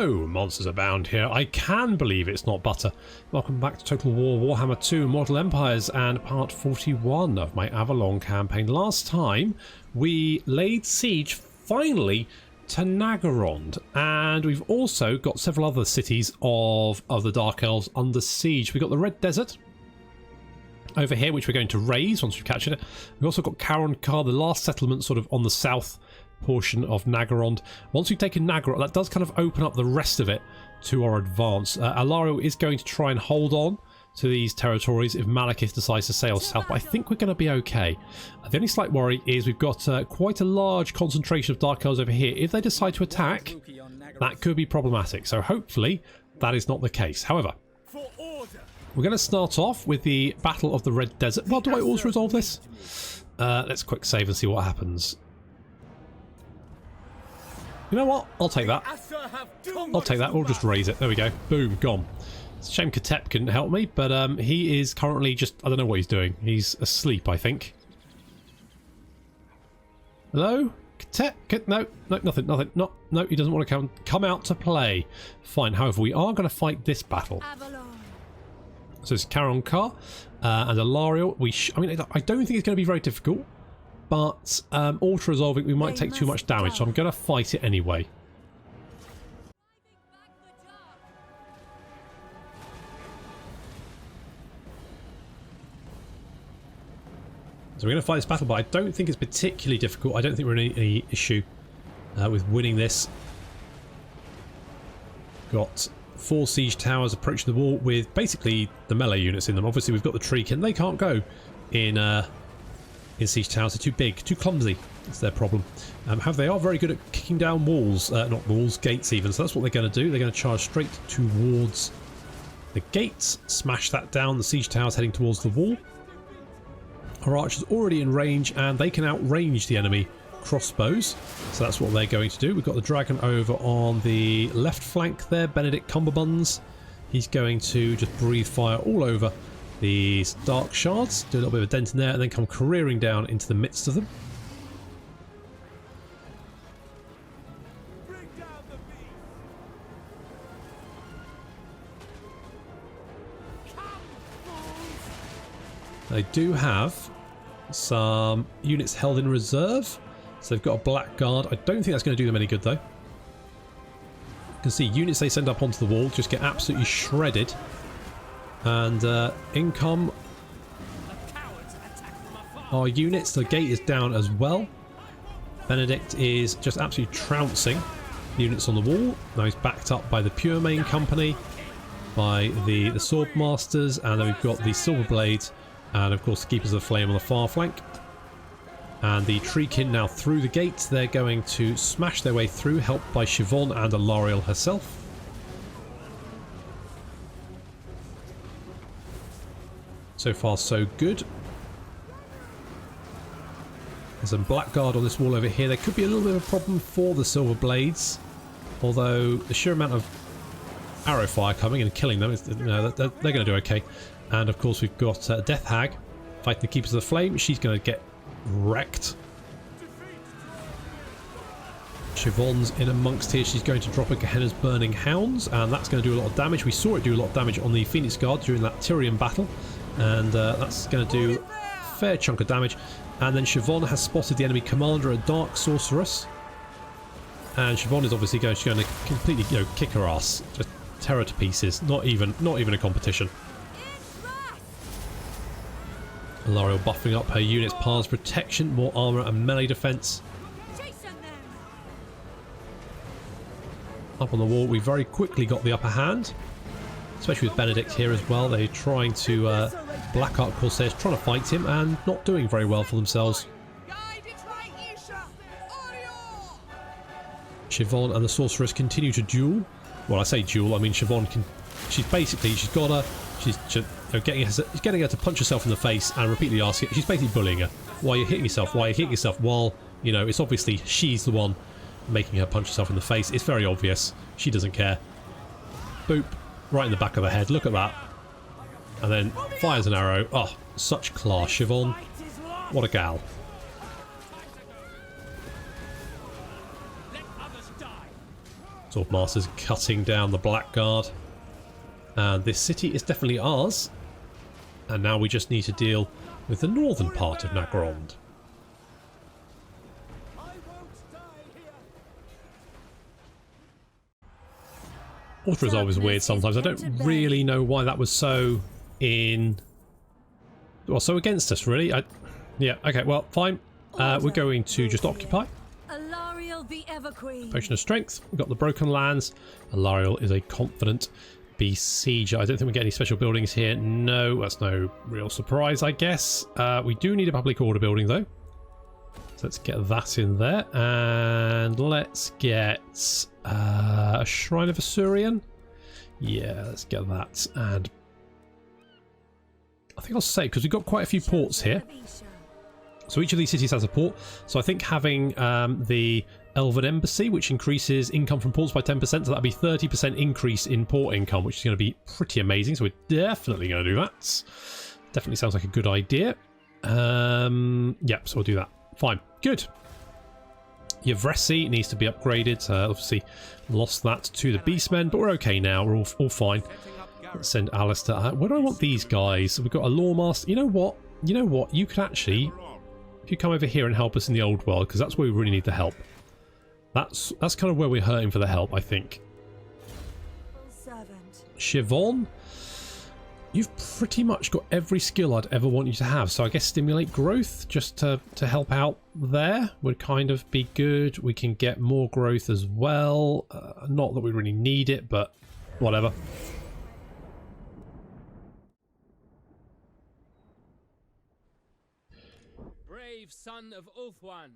Hello, monsters abound here. I can believe it's not butter. Welcome back to Total War Warhammer 2 Mortal Empires and part 41 of my Avelorn campaign. Last time we laid siege, finally, to Naggrond, and we've also got several other cities of the Dark Elves under siege. We've got the Red Desert over here, which we're going to raise once we've captured it. We've also got Karankar, the last settlement sort of on the south portion of Naggrond. Once we've taken Naggrond, that does kind of open up the rest of it to our advance. Alariel is going to try and hold on to these territories if Malekith decides to sail south, but I think we're going to be okay. The only slight worry is we've got quite a large concentration of Dark Elves over here. If they decide to attack, that could be problematic, so hopefully that is not the case. However, we're going to start off with the Battle of the Red Desert. Well, do I also resolve this? Let's quick save and see what happens. You know what? I'll take that. I'll take that. We'll just raise it. There we go. Boom. Gone. It's a shame Katep couldn't help me, but he is currently just... I don't know what he's doing. He's asleep, I think. Hello? Katep? No, nothing. No, he doesn't want to come out to play. Fine. However, we are going to fight this battle. So it's Karankar and Alariel. I mean, I don't think it's going to be very difficult. But auto-resolving, we might take too much damage, so I'm going to fight it anyway. So we're going to fight this battle, but I don't think it's particularly difficult. I don't think we're in any issue with winning this. Got 4 siege towers approaching the wall with basically the melee units in them. Obviously, we've got the Treekin. They can't go in siege towers. They're too big, too clumsy. That's their problem. However, they are very good at kicking down walls, not walls, gates even. So that's what they're going to do. They're going to charge straight towards the gates, smash that down. The siege tower's heading towards the wall. Our archers already in range, and they can outrange the enemy crossbows. So that's what they're going to do. We've got the dragon over on the left flank there, Benedict Cumberbuns. He's going to just breathe fire all over these dark shards, do a little bit of a dent in there, and then come careering down into the midst of them. They do have some units held in reserve, so they've got a black guard. I don't think that's going to do them any good though. You can see units they send up onto the wall just get absolutely shredded. And in come our units. The gate is down as well. Benedict is just absolutely trouncing the units on the wall. Now he's backed up by the Pure Main Company, by the Sword Masters, and then we've got the Silver Blades, and of course the Keepers of the Flame on the far flank. And the Treekin now through the gate. They're going to smash their way through, helped by Siobhan and Alariel herself. So far, so good. There's some blackguard on this wall over here. There could be a little bit of a problem for the Silver Blades, although the sheer amount of arrow fire coming and killing them, they're going to do okay. And of course, we've got Death Hag fighting the Keepers of the Flame. She's going to get wrecked. Siobhan's in amongst here. She's going to drop a Gehenna's Burning Hounds, and that's going to do a lot of damage. We saw it do a lot of damage on the Phoenix Guard during that Tyrian battle. And that's going to do a fair chunk of damage. And then Siobhan has spotted the enemy commander, a Dark Sorceress. And Siobhan is obviously going to completely, kick her ass, just tear her to pieces. Not even a competition. Alariel buffing up her units, Par's protection, more armor and melee defense. Up on the wall, we very quickly got the upper hand. Especially with Benedict here as well. They're trying to Blackheart Corsairs trying to fight him and not doing very well for themselves. Siobhan and the Sorceress continue to duel. Well, I say duel, I mean Siobhan can... She's getting her to punch herself in the face and repeatedly asking... She's basically bullying her. Why are you hitting yourself? Why are you hitting yourself? While, it's obviously she's the one making her punch herself in the face. It's very obvious. She doesn't care. Boop. Right in the back of the head. Look at that. And then fires an arrow. Oh, such class, Siobhan. What a gal. Swordmasters cutting down the Blackguard. And this city is definitely ours. And now we just need to deal with the northern part of Naggrond. Auto resolve is weird sometimes. I don't really know why that was so in... Well, so against us, really. Yeah, okay, well, fine. We're going to just occupy. Potion of Strength. We've got the Broken Lands. Alariel is a confident besieger. I don't think we get any special buildings here. No, that's no real surprise, I guess. We do need a public order building, though. So let's get that in there. And let's get a Shrine of Asurian. Yeah, let's get that. And I think I'll say, because we've got quite a few ports here. So each of these cities has a port. So I think having the Elven Embassy, which increases income from ports by 10%, so that'll be 30% increase in port income, which is going to be pretty amazing. So we're definitely going to do that. Definitely sounds like a good idea. Yep, so we'll do that. Fine. Good. Yavresi needs to be upgraded. Obviously lost that to the Beastmen, but we're okay now. We're all fine. Let's send Alistair. Where do I want these guys? We've got a Lawmaster. You know what? You know what? You could actually... If you come over here and help us in the old world, because that's where we really need the help. That's kind of where we're hurting for the help, I think. Siobhan, you've pretty much got every skill I'd ever want you to have. So I guess stimulate growth just to help out there would kind of be good. We can get more growth as well. Not that we really need it, but whatever. Son of Ulthuan.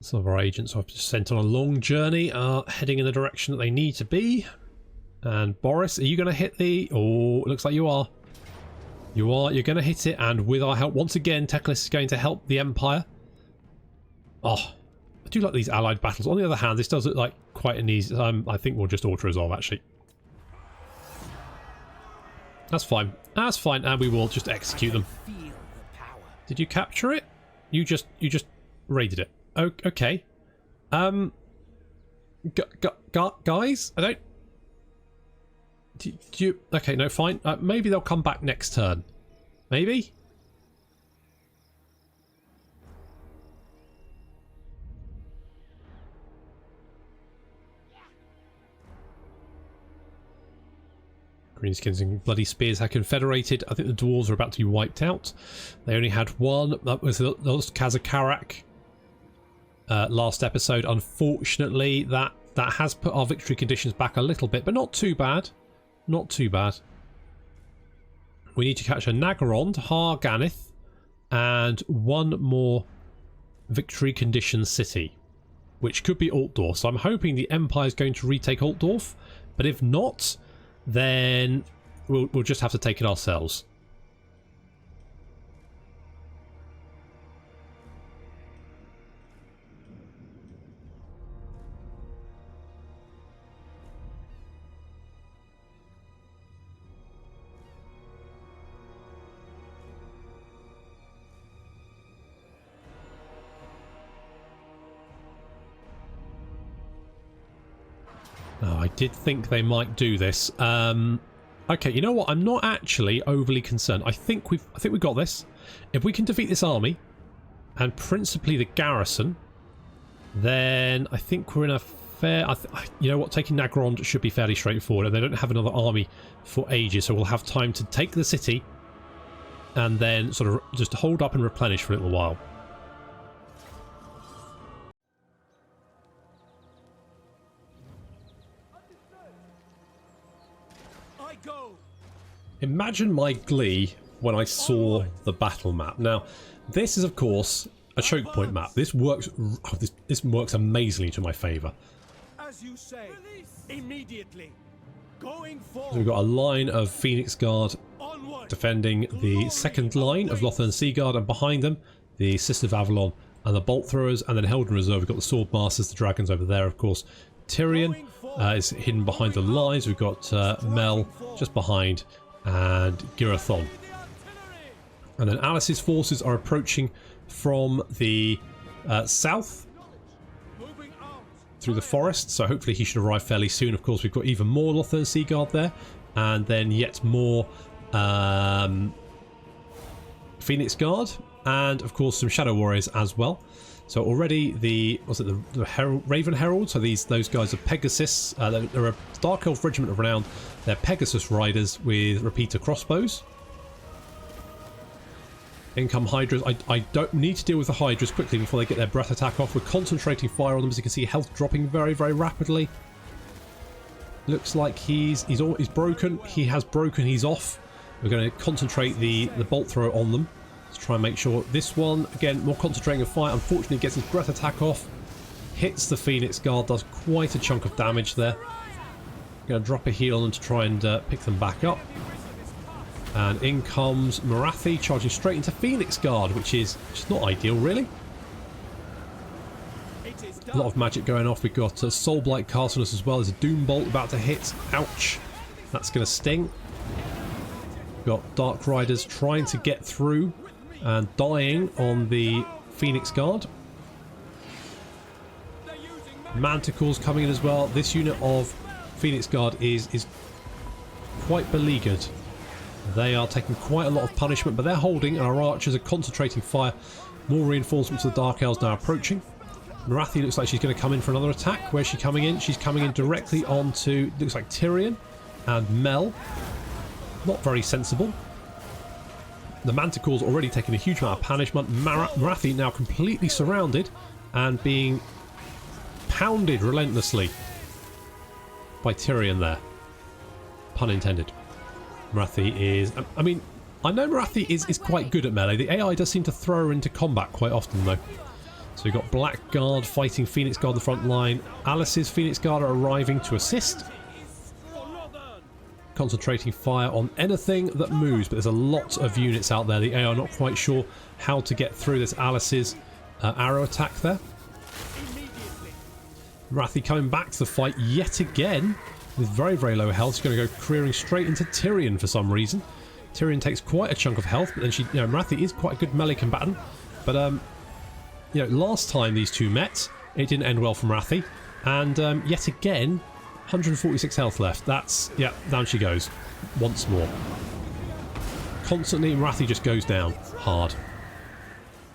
Some of our agents I've just sent on a long journey are heading in the direction that they need to be. And Boris, are you going to hit the... Oh, it looks like you are. You are. You're going to hit it. And with our help, once again, Teclis is going to help the Empire. Oh, I do like these allied battles. On the other hand, this does look like quite an easy... I think we'll just auto-resolve, actually. That's fine. That's fine. And we will just execute them. Did you capture it? You just raided it. Oh, okay. Guys, I don't... Do you... Okay, no, fine. Maybe they'll come back next turn. Maybe? Greenskins and Bloody Spears had confederated. I think the dwarves are about to be wiped out. They only had one. That was Kazakarak last episode. Unfortunately, that has put our victory conditions back a little bit, but not too bad. Not too bad. We need to catch a Naggrond, Har Ganith, and one more victory condition city, which could be Altdorf. So I'm hoping the Empire is going to retake Altdorf, but if not, then we'll just have to take it ourselves. Oh, I did think they might do this. Okay, you know what? I'm not actually overly concerned. I think we've got this. If we can defeat this army, and principally the garrison, then I think we're in a fair... you know what? Taking Naggrond should be fairly straightforward, and they don't have another army for ages, so we'll have time to take the city, and then sort of just hold up and replenish for a little while. Imagine my glee when I saw the battle map. Now, this is of course a choke point map. This works. Oh, this works amazingly to my favour. As you say, immediately. Going forward. So we've got a line of Phoenix Guard defending the second line of Lothern Sea Guard, and behind them the Sister of Avelorn and the Bolt Throwers, and then held in reserve we've got the Sword Masters, the Dragons over there, of course. Tyrion is hidden behind the lines. We've got Mel just behind, and Girathon. And then Alice's forces are approaching from the south. through the forest, so hopefully he should arrive fairly soon. Of course, we've got even more Lothern Sea Guard there, and then yet more Phoenix Guard, and of course some Shadow Warriors as well. So already the Raven Herald, so those guys are Pegasus. They're a Dark Elf regiment of renown. They're Pegasus riders with repeater crossbows. Income Hydras. I don't need to deal with the Hydras quickly before they get their breath attack off. We're concentrating fire on them, as you can see, health dropping very, very rapidly. Looks like he's broken. He has broken. He's off. We're going to concentrate the bolt throw on them to try and make sure. This one, again, more concentrating of fire. Unfortunately, gets his breath attack off. Hits the Phoenix Guard. Does quite a chunk of damage there. Going to drop a heal on them to try and pick them back up. And in comes Morathi, charging straight into Phoenix Guard, which is just not ideal, really. A lot of magic going off. We've got Soulblight casting us as well. There's a Doom Bolt about to hit. Ouch. That's going to sting. We've got Dark Riders trying to get through and dying on the Phoenix Guard. Manticores coming in as well. This unit of Phoenix Guard is quite beleaguered. They are taking quite a lot of punishment, but they're holding, and our archers are concentrating fire. More reinforcements of the Dark Elves now approaching. Morathi looks like she's going to come in for another attack. Where's she coming in? She's coming in directly onto, looks like Tyrion and Mel. Not very sensible. The Manticore's already taken a huge amount of punishment. Morathi now completely surrounded and being pounded relentlessly by Tyrion there. Pun intended. Morathi is... I mean, I know Morathi is quite good at melee. The AI does seem to throw her into combat quite often, though. So we've got Blackguard fighting Phoenix Guard on the front line. Alice's Phoenix Guard are arriving to assist. Concentrating fire on anything that moves, but there's a lot of units out there. The AI are not quite sure how to get through. This Alice's arrow attack there. Morathi coming back to the fight yet again. With very, very low health. She's going to go careering straight into Tyrion for some reason. Tyrion takes quite a chunk of health, but then Morathi is quite a good melee combatant. But, last time these two met, it didn't end well for Morathi. And, yet again, 146 health left. That's, yeah, down she goes. Once more. Constantly, Morathi just goes down. Hard.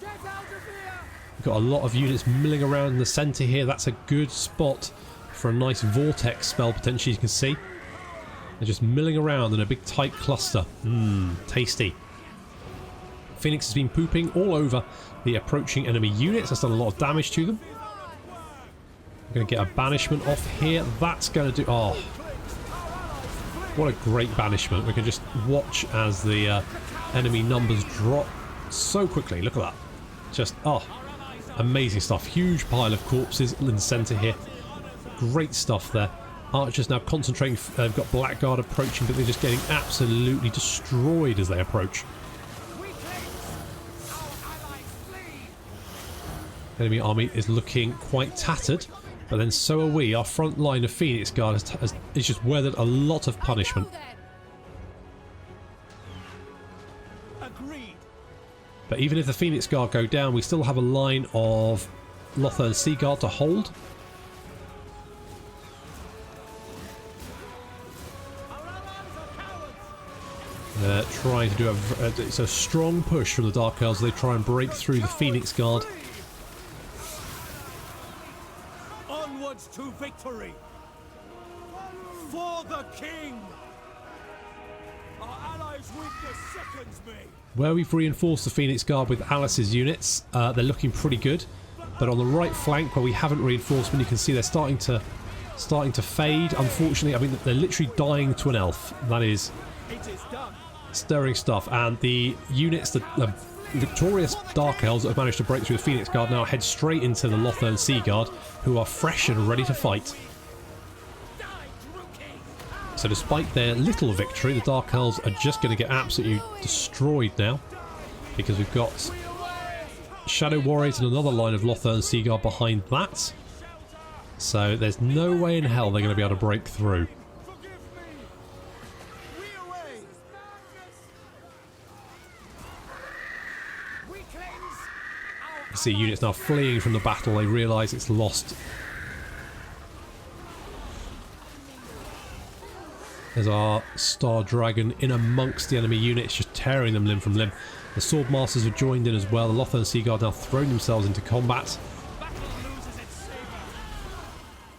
We've got a lot of units milling around in the centre here. That's a good spot for a nice vortex spell, potentially, you can see. They're just milling around in a big tight cluster. Tasty. Phoenix has been pooping all over the approaching enemy units. That's done a lot of damage to them. We're going to get a banishment off here. That's going to do... Oh. What a great banishment. We can just watch as the enemy numbers drop so quickly. Look at that. Just, amazing stuff. Huge pile of corpses in the centre here. Great stuff there. Archers now concentrating. They've got Blackguard approaching, but they're just getting absolutely destroyed as they approach. Enemy army is looking quite tattered, but then so are we. Our front line of Phoenix Guard is just weathered a lot of punishment. But even if the Phoenix Guard go down, we still have a line of Lothern Sea Guard to hold. Trying to do it's a strong push from the Dark Elves. They try and break through the Phoenix Guard. Onwards to victory! For the king! Our allies' weakness seconds me! Where we've reinforced the Phoenix Guard with Alice's units, they're looking pretty good. But on the right flank, where we haven't reinforcement, you can see they're starting to fade. Unfortunately, I mean, they're literally dying to an elf. That is stirring stuff. And the units, the victorious Dark Elves that have managed to break through the Phoenix Guard now head straight into the Lothern Sea Guard, who are fresh and ready to fight. So despite their little victory, the Dark Elves are just going to get absolutely destroyed now, because we've got Shadow Warriors and another line of Lothern Sea Guard behind that. So there's no way in hell they're going to be able to break through. You see units now fleeing from the battle. They realise it's lost There's our Star Dragon in amongst the enemy units, just tearing them limb from limb. The Sword Masters have joined in as well. The Lothar and Seaguard now thrown themselves into combat.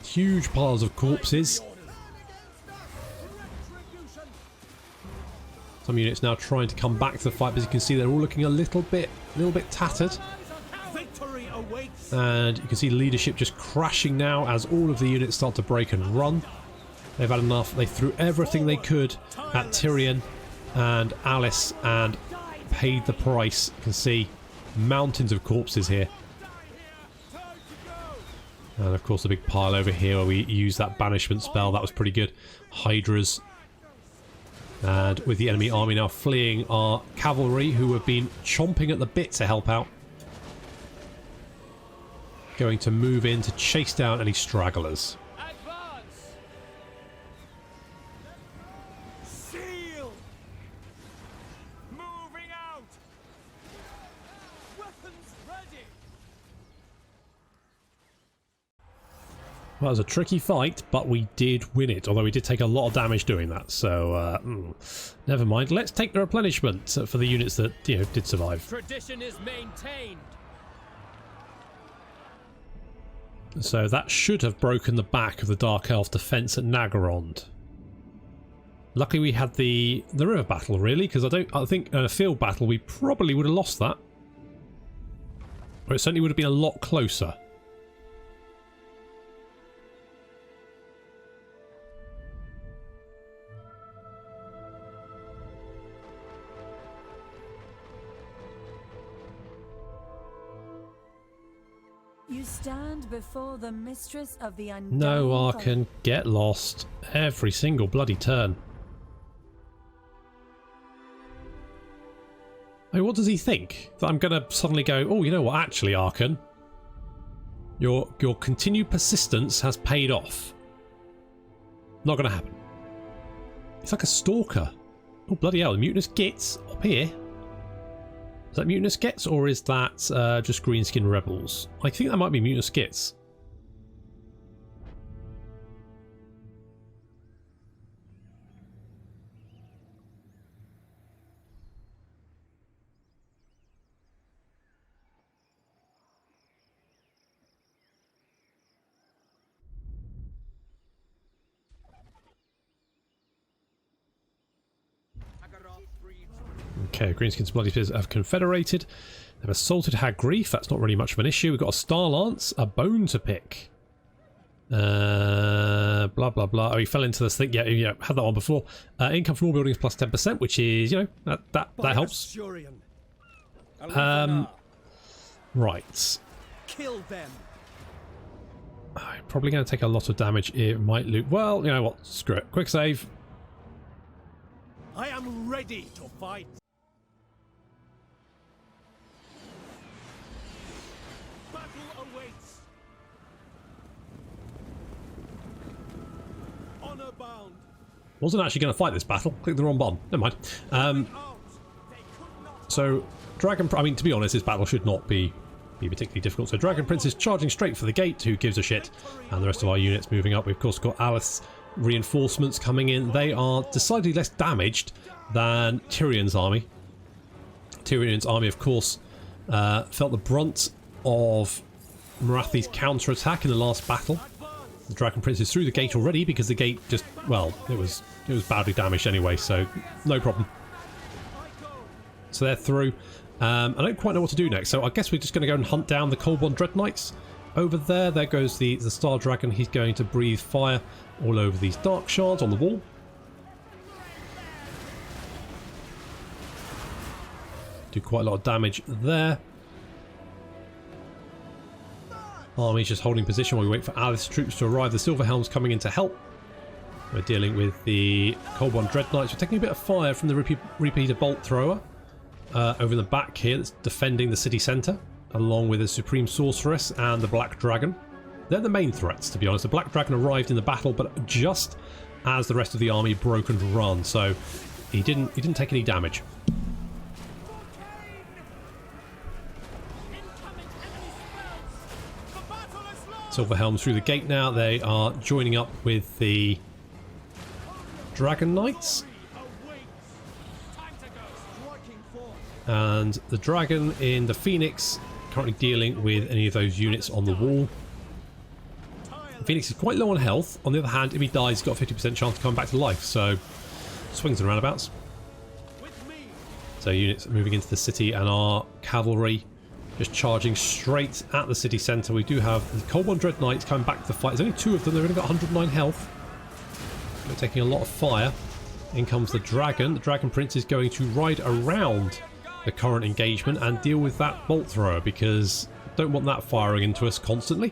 Huge piles of corpses. Some units now trying to come back to the fight, but as you can see, they're all looking a little bit tattered. And you can see leadership just crashing now as all of the units start to break and run. They've had enough. They threw everything they could at Tyrion and Alice and paid the price. You can see mountains of corpses here. And of course the big pile over here where we used that banishment spell. That was pretty good. Hydras. And with the enemy army now fleeing, our cavalry, who have been chomping at the bit to help out, going to move in to chase down any stragglers. Advance! Seal! Moving out! Weapons ready! Well, it was a tricky fight, but we did win it, although we did take a lot of damage doing that, so never mind. Let's take the replenishment for the units that, you know, did survive. Tradition is maintained. So that should have broken the back of the Dark Elf defense at Naggrond. Luckily we had the river battle, really, because I think in a field battle we probably would have lost that. Or it certainly would have been a lot closer. You stand before the mistress of the undying. No, Arkan, get lost. Every single bloody turn. I mean, what does he think? That I'm going to suddenly go, oh, you know what, actually, Arkan, your continued persistence has paid off. Not going to happen. It's like a stalker. Oh, bloody hell, the mutinous gits up here. Is that mutinous gits, or is that just greenskin rebels? I think that might be mutinous gits. Okay, Greenskins Bloody Spears have confederated. They've assaulted Hag Grief. That's not really much of an issue. We've got a Star Lance, a bone to pick. Blah blah blah. Oh, he fell into this thing. Yeah, had that one before. Income from all buildings plus 10%, which is, you know, that helps. Right. Kill them. I'm probably going to take a lot of damage. It might loot. Well, you know what? Screw it. Quick save. I am ready to fight. Battle awaits. Honor bound. Wasn't actually going to fight this battle. Clicked the wrong button. Never mind. So, I mean, to be honest, this battle should not be particularly difficult. So, Dragon Prince is charging straight for the gate. Who gives a shit? And the rest of our units moving up. We've of course got Alice reinforcements coming in. They are decidedly less damaged than Tyrion's army. Tyrion's army, of course, felt the brunt of Morathi's counter-attack in the last battle. The Dragon Prince is through the gate already because the gate just, well, it was badly damaged anyway, so no problem. So they're through. I don't quite know what to do next, so I guess we're just going to go and hunt down the Coldbond Dread Knights. Over there, there goes the Star Dragon. He's going to breathe fire all over these dark shards on the wall. Do quite a lot of damage there. Army's just holding position while we wait for Alice's troops to arrive. The Silver Helm's coming in to help. We're dealing with the Coldbond Dread Knights. We're taking a bit of fire from the repeater bolt thrower over in the back here that's defending the city centre, along with the Supreme Sorceress and the Black Dragon. They're the main threats, to be honest. The Black Dragon arrived in the battle, but just as the rest of the army broke and run, so he didn't take any damage. Silver Helms through the gate now. They are joining up with the Dragon Knights. And the Dragon in the Phoenix currently dealing with any of those units on the wall. The Phoenix is quite low on health. On the other hand, if he dies, he's got a 50% chance to come back to life. So, swings and roundabouts. So units moving into the city, and our cavalry just charging straight at the city centre. We do have the Cold One Dread Knights coming back to the fight. There's only 2 of them. They've only got 109 health. They're taking a lot of fire. In comes the Dragon. The Dragon Prince is going to ride around the current engagement and deal with that bolt thrower, because don't want that firing into us constantly.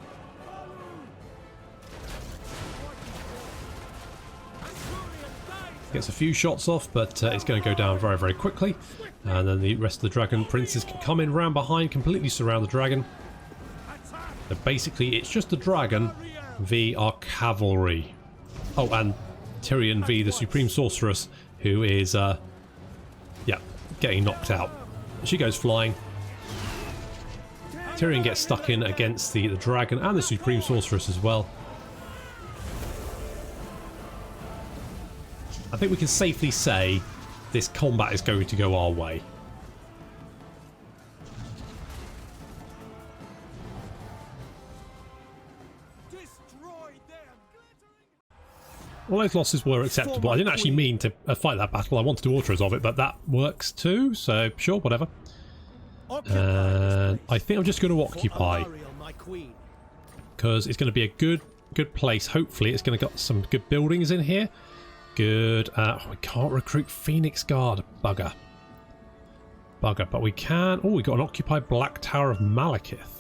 Gets a few shots off, but it's going to go down very, very quickly. And then the rest of the Dragon Princes can come in round behind, completely surround the Dragon. So basically, it's just the Dragon v our cavalry. Oh, and Tyrion v the Supreme Sorceress, who is, yeah, getting knocked out. She goes flying. Tyrion gets stuck in against the Dragon and the Supreme Sorceress as well. I think we can safely say this combat is going to go our way. Well, those losses were acceptable. I didn't actually mean to fight that battle. I wanted to autos of it, but that works too, so sure, whatever. And I think I'm just going to occupy, because it's going to be a good place. Hopefully it's going to got some good buildings in here. Good. We can't recruit Phoenix Guard. Bugger. But we can. Oh, we got an occupied Black Tower of Malekith.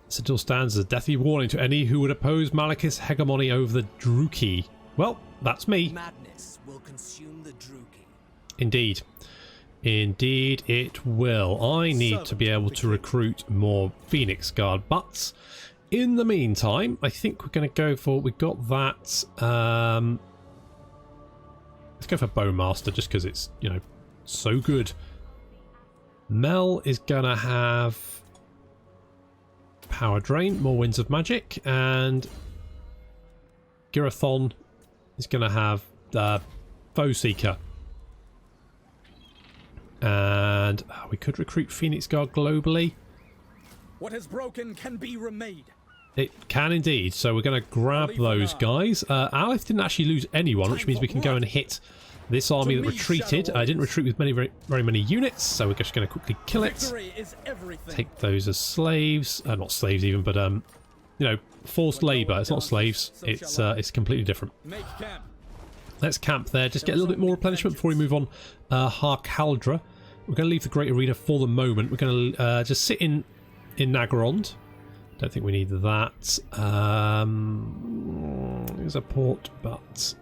Citadel stands as a deathly warning to any who would oppose Malekith's hegemony over the Druki. Well, that's me. Madness will consume the Druki. Indeed. Indeed it will. I need to be able to recruit more Phoenix Guard, but in the meantime, I think we're going to go for... We got that... let's go for Bowmaster, just because it's, you know, so good. Mel is going to have Power Drain, more Winds of Magic, and Girathon is going to have Foe Seeker. And we could recruit Phoenix Guard globally. What is broken can be remade. It can indeed, so we're going to grab those guys. Aleph didn't actually lose anyone, which means we can go and hit this army that retreated. I didn't retreat with very many units, so we're just going to quickly kill it. Take those as slaves. Not slaves even, but, you know, forced labour. It's not slaves. It's completely different. Let's camp there. Just get a little bit more replenishment before we move on. Harkaldra. We're going to leave the Great Arena for the moment. We're going to just sit in Naggrond. Don't think we need that. There's a port, but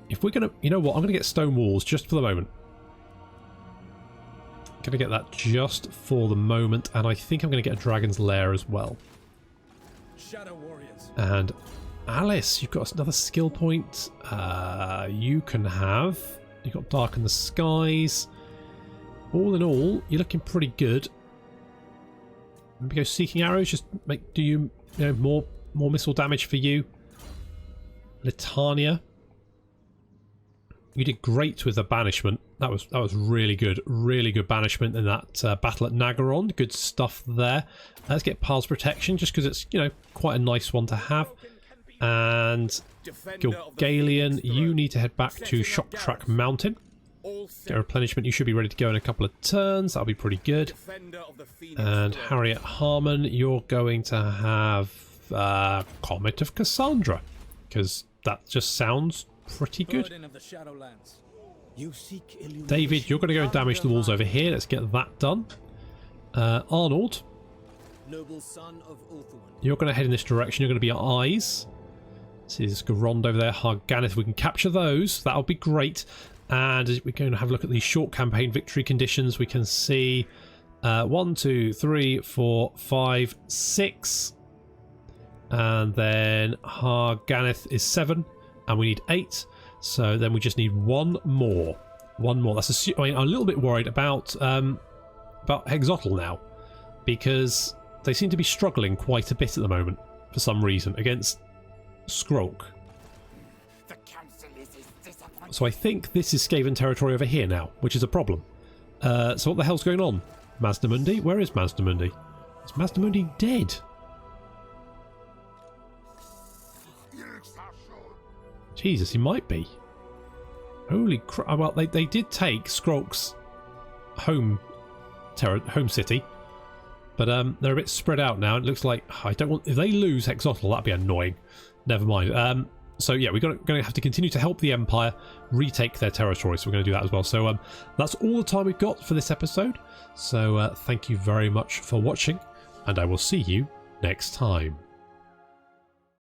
if we're going to... You know what? I'm going to get stone walls just for the moment. Going to get that just for the moment, and I think I'm going to get a Dragon's Lair as well. Shadow Warriors. And Alice, you've got another skill point. You can have... You've got Dark in the Skies. All in all, you're looking pretty good. Maybe go Seeking Arrows, just do you know more missile damage for you. Litania, you did great with the banishment. That was really good banishment in that battle at Naggrond. Good stuff there. Let's get Paths Protection, just because it's, you know, quite a nice one to have. And Gilgalian, you need to head back to Shock Track Mountain. Get replenishment. You should be ready to go in a couple of turns. That'll be pretty good. And Harriet Harmon, you're going to have Comet of Cassandra, because that just sounds pretty good. David, you're going to go and damage the walls over here. Let's get that done. Arnold, you're going to head in this direction. You're going to be our eyes. See, there's Garond over there. Harganeth, if we can capture those, that'll be great. And we're going to have a look at these short campaign victory conditions. We can see 1, 2, 3, 4, 5, 6. And then Harganeth is 7. And we need 8. So then we just need one more. That's I mean, I'm a little bit worried about Hexotl now, because they seem to be struggling quite a bit at the moment for some reason against Skrolk. So I think this is Skaven territory over here now, which is a problem. So what the hell's going on? Masnamundi? Where is Masnamundi? Is Masnamundi dead? Jesus, he might be. Holy crap. Well, they did take Skrolk's home city. But they're a bit spread out now. It looks like I don't want. If they lose Hexotl, that'd be annoying. Never mind. So yeah, we're going to have to continue to help the Empire retake their territory. So we're going to do that as well. So that's all the time we've got for this episode. So thank you very much for watching, and I will see you next time.